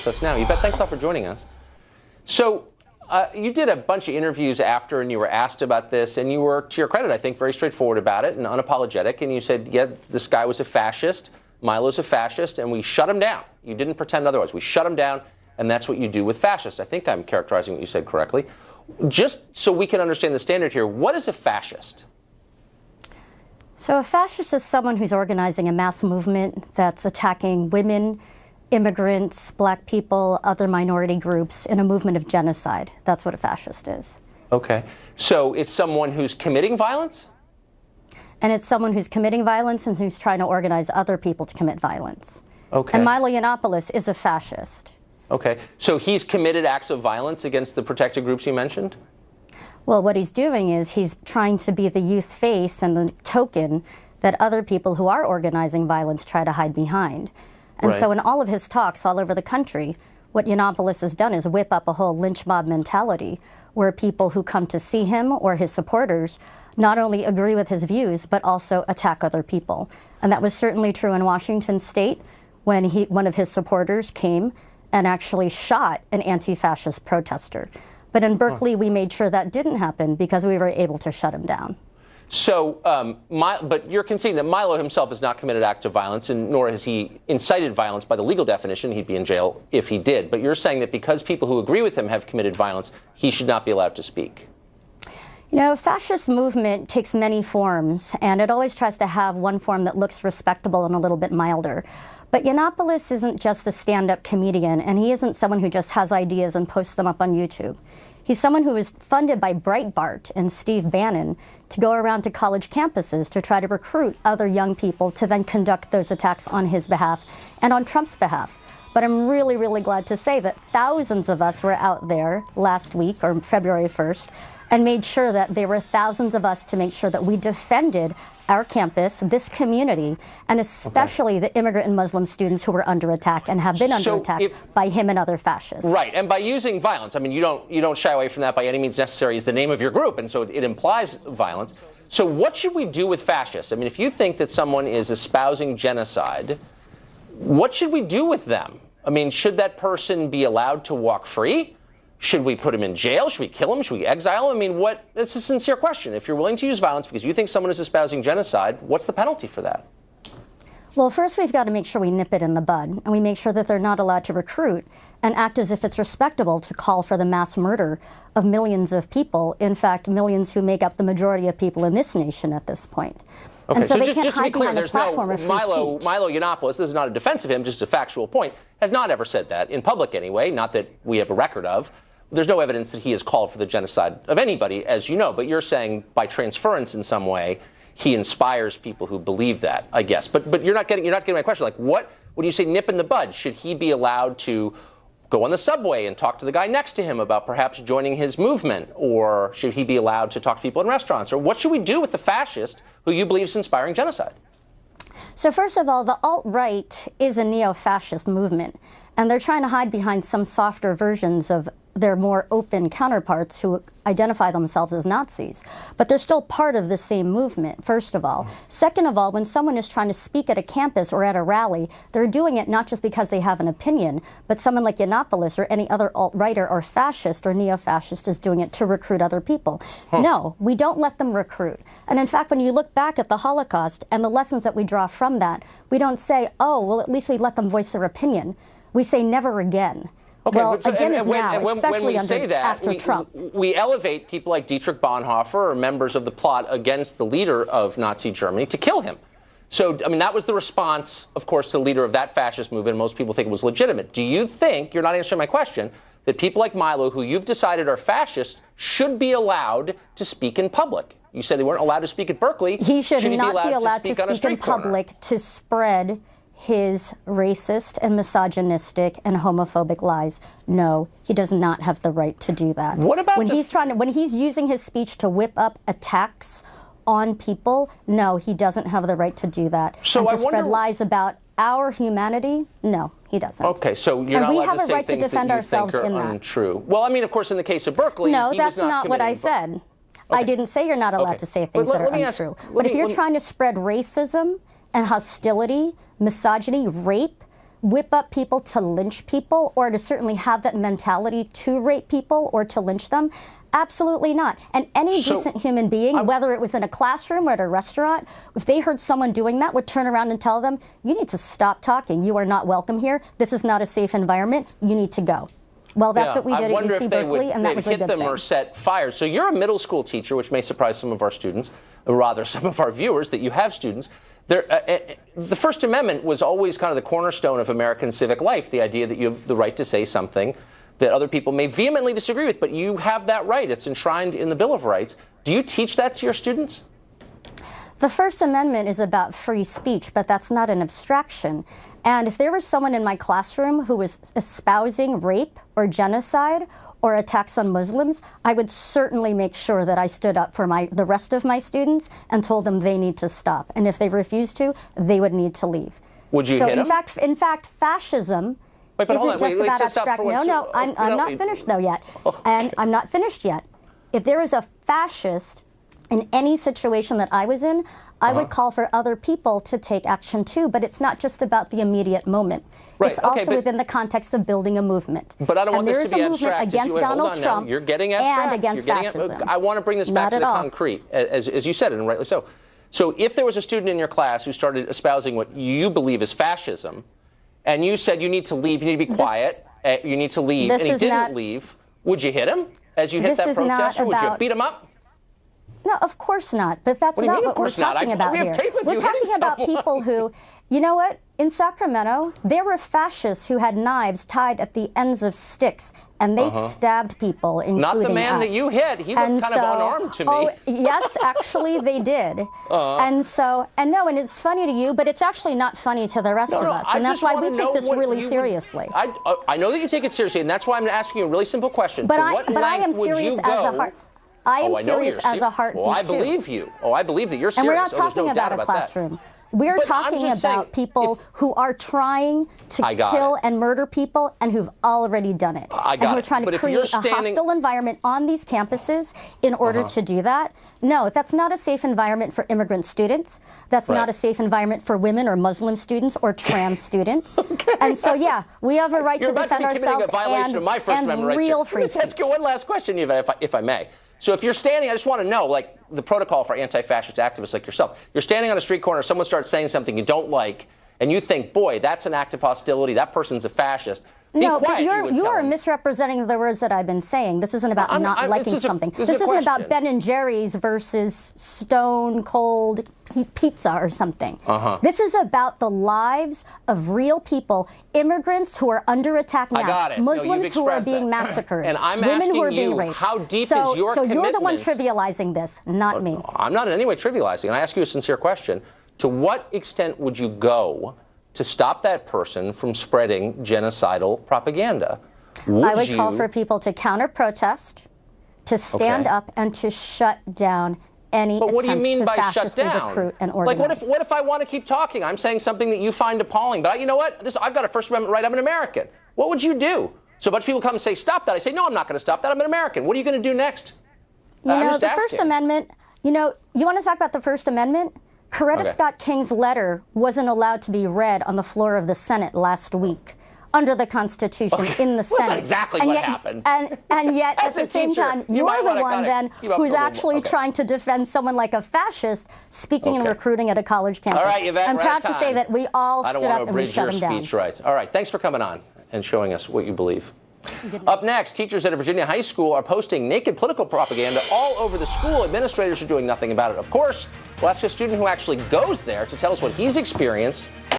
Us now. Yvette, thanks a lot for joining us. So you did a bunch of interviews after, and you were asked about this, and you were, to your credit, I think, very straightforward about it and unapologetic. And you said, yeah, this guy was a fascist, Milo's a fascist, and we shut him down. You didn't pretend otherwise. We shut him down, and that's what you do with fascists. I think I'm characterizing what you said correctly. Just so we can understand the standard here, what is a fascist? So a fascist is someone who's organizing a mass movement that's attacking women, immigrants, black people, other minority groups in a movement of genocide. That's what a fascist is. Okay. So it's someone who's committing violence? And it's someone who's committing violence and who's trying to organize other people to commit violence. Okay. And Milo Yiannopoulos is a fascist. Okay. So he's committed acts of violence against the protected groups you mentioned? Well, what he's doing is he's trying to be the youth face and the token that other people who are organizing violence try to hide behind. And so in all of his talks all over the country, what Yiannopoulos has done is whip up a whole lynch mob mentality where people who come to see him or his supporters not only agree with his views, but also attack other people. And that was certainly true in Washington State when one of his supporters came and actually shot an anti-fascist protester. But in Berkeley, we made sure that didn't happen because we were able to shut him down. So, but you're conceding that Milo himself has not committed acts of violence, and nor has he incited violence by the legal definition. He'd be in jail if he did. But you're saying that because people who agree with him have committed violence, he should not be allowed to speak. You know, fascist movement takes many forms, and it always tries to have one form that looks respectable and a little bit milder. But Yiannopoulos isn't just a stand-up comedian, and he isn't someone who just has ideas and posts them up on YouTube. He's someone who is funded by Breitbart and Steve Bannon to go around to college campuses to try to recruit other young people to then conduct those attacks on his behalf and on Trump's behalf. But I'm really, really glad to say that thousands of us were out there last week, or February 1st, and made sure that there were thousands of us to make sure that we defended our campus, this community, and especially the immigrant and Muslim students who were under attack and have been under attack by him and other fascists. Right, and by using violence, I mean, you don't shy away from that by any means necessary is the name of your group, and so it implies violence. So what should we do with fascists? I mean, if you think that someone is espousing genocide, what should we do with them? I mean, should that person be allowed to walk free? Should we put him in jail? Should we kill him? Should we exile him? I mean, it's a sincere question. If you're willing to use violence because you think someone is espousing genocide, what's the penalty for that? Well, first we've got to make sure we nip it in the bud, and we make sure that they're not allowed to recruit and act as if it's respectable to call for the mass murder of millions of people, in fact, millions who make up the majority of people in this nation at this point. Okay, and so they just can't to be hide clear, behind there's the platform of free Milo speech. Yiannopoulos, this is not a defense of him, just a factual point, has not ever said that, in public anyway, not that we have a record of. There's no evidence that he has called for the genocide of anybody, as you know, but you're saying by transference in some way, he inspires people who believe that, I guess. But you're not getting my question. Like, when you say nip in the bud, should he be allowed to go on the subway and talk to the guy next to him about perhaps joining his movement? Or should he be allowed to talk to people in restaurants? Or what should we do with the fascist who you believe is inspiring genocide? So first of all, the alt-right is a neo-fascist movement, and they're trying to hide behind some softer versions of their more open counterparts who identify themselves as Nazis. But they're still part of the same movement, first of all. Second of all, when someone is trying to speak at a campus or at a rally, they're doing it not just because they have an opinion, but someone like Yiannopoulos or any other alt-righter or fascist or neo-fascist is doing it to recruit other people. No, we don't let them recruit. And in fact, when you look back at the Holocaust and the lessons that we draw from that, we don't say, oh, well, at least we let them voice their opinion. We say never again. Okay, well, but so, again is when, now, and when, especially when we say that, after Trump. We elevate people like Dietrich Bonhoeffer or members of the plot against the leader of Nazi Germany to kill him. So, I mean, that was the response, of course, to the leader of that fascist movement. Most people think it was legitimate. Do you think, you're not answering my question, that people like Milo, who you've decided are fascists, should be allowed to speak in public? You said they weren't allowed to speak at Berkeley. He should not be allowed to speak speak in public to spread his racist and misogynistic and homophobic lies. No, he does not have the right to do that. What about when he's using his speech to whip up attacks on people? No, he doesn't have the right to do that. So and to spread lies about our humanity? No, he doesn't. Okay, so you're not allowed to say things that you think are untrue. Well, I mean, of course, in the case of Berkeley, no, that's not what I said. Okay. I didn't say you're not allowed to say things that are untrue. But if you're trying to spread racism and hostility, misogyny, rape, whip up people to lynch people or to certainly have that mentality to rape people or to lynch them. Absolutely not. And any decent human being, whether it was in a classroom or at a restaurant, if they heard someone doing that, would turn around and tell them, you need to stop talking. You are not welcome here. This is not a safe environment. You need to go. Well, that's what we did at UC Berkeley, and that was a good thing. Hit them or set fires. So you're a middle school teacher, which may surprise some of our students, or rather some of our viewers, that you have students. The First Amendment was always kind of the cornerstone of American civic life, the idea that you have the right to say something that other people may vehemently disagree with, but you have that right. It's enshrined in the Bill of Rights. Do you teach that to your students? The First Amendment is about free speech, but that's not an abstraction. And if there was someone in my classroom who was espousing rape or genocide or attacks on Muslims, I would certainly make sure that I stood up for the rest of my students and told them they need to stop. And if they refused to, they would need to leave. Would you hit them? In fact, fascism isn't just about abstract. No, I'm not finished though yet. And I'm not finished yet. If there is a fascist in any situation that I was in, I would call for other people to take action too, but it's not just about the immediate moment. Right. It's also within the context of building a movement. But I don't want this to be abstract. There is a movement against Donald Trump You're getting abstract. and against fascism. I want to bring this back to the concrete, as you said, and rightly so. So if there was a student in your class who started espousing what you believe is fascism, and you said you need to leave, you need to be quiet, you need to leave, and he didn't leave, would you hit him as you hit that protester? Would you beat him up? No, of course not. But that's not what we're talking about here. We're talking about people who, you know what? In Sacramento, there were fascists who had knives tied at the ends of sticks, and they stabbed people, including us. Not the man that you hit. He looked kind of unarmed to me. Oh, yes, actually, they did. And it's funny to you, but it's actually not funny to the rest of us. And that's why we take this really seriously. I know that you take it seriously, and that's why I'm asking you a really simple question. But I am serious as a heart. I am serious as a heartbeat, I believe you. I believe that you're serious. And we're not talking about a classroom. We're talking about people who are trying to kill and murder people and who've already done it. And who are trying to create a hostile environment on these campuses in order to do that. No, that's not a safe environment for immigrant students. That's not a safe environment for women or Muslim students or trans students. And so, yeah, we have a right to defend ourselves and real free speech. Let me ask you one last question, Yvette, if I may. So if you're standing, I just want to know, like, the protocol for anti-fascist activists like yourself. You're standing on a street corner, someone starts saying something you don't like, and you think, boy, that's an act of hostility, that person's a fascist. No, but you are misrepresenting the words that I've been saying. This isn't about not liking something. This isn't about Ben & Jerry's versus Stone Cold Pizza or something. This is about the lives of real people, immigrants who are under attack now, Muslims who are being massacred, and I'm women who are asking being you, raped. how deep is your So commitment? you're the one trivializing this, not me. I'm not in any way trivializing, and I ask you a sincere question. To what extent would you go to stop that person from spreading genocidal propaganda? I would call for people to counter-protest, to stand up, and to shut down any attempts to fascistly recruit and organize. Like, what if I want to keep talking? I'm saying something that you find appalling, but you know what? I've got a First Amendment right. I'm an American. What would you do? So a bunch of people come and say, stop that. I say, no, I'm not going to stop that. I'm an American. What are you going to do next? You know, the First Amendment, you want to talk about the First Amendment? Coretta Scott King's letter wasn't allowed to be read on the floor of the Senate last week under the Constitution in the Senate. That's not exactly what happened. And yet, at the same time, you're the one then who's actually trying to defend someone like a fascist speaking and recruiting at a college campus. All right, Yvette, I'm proud to say that we all stood up and we shut him down. Speech rights. All right, thanks for coming on and showing us what you believe. Up next, teachers at a Virginia high school are posting naked political propaganda all over the school. Administrators are doing nothing about it. Of course, we'll ask a student who actually goes there to tell us what he's experienced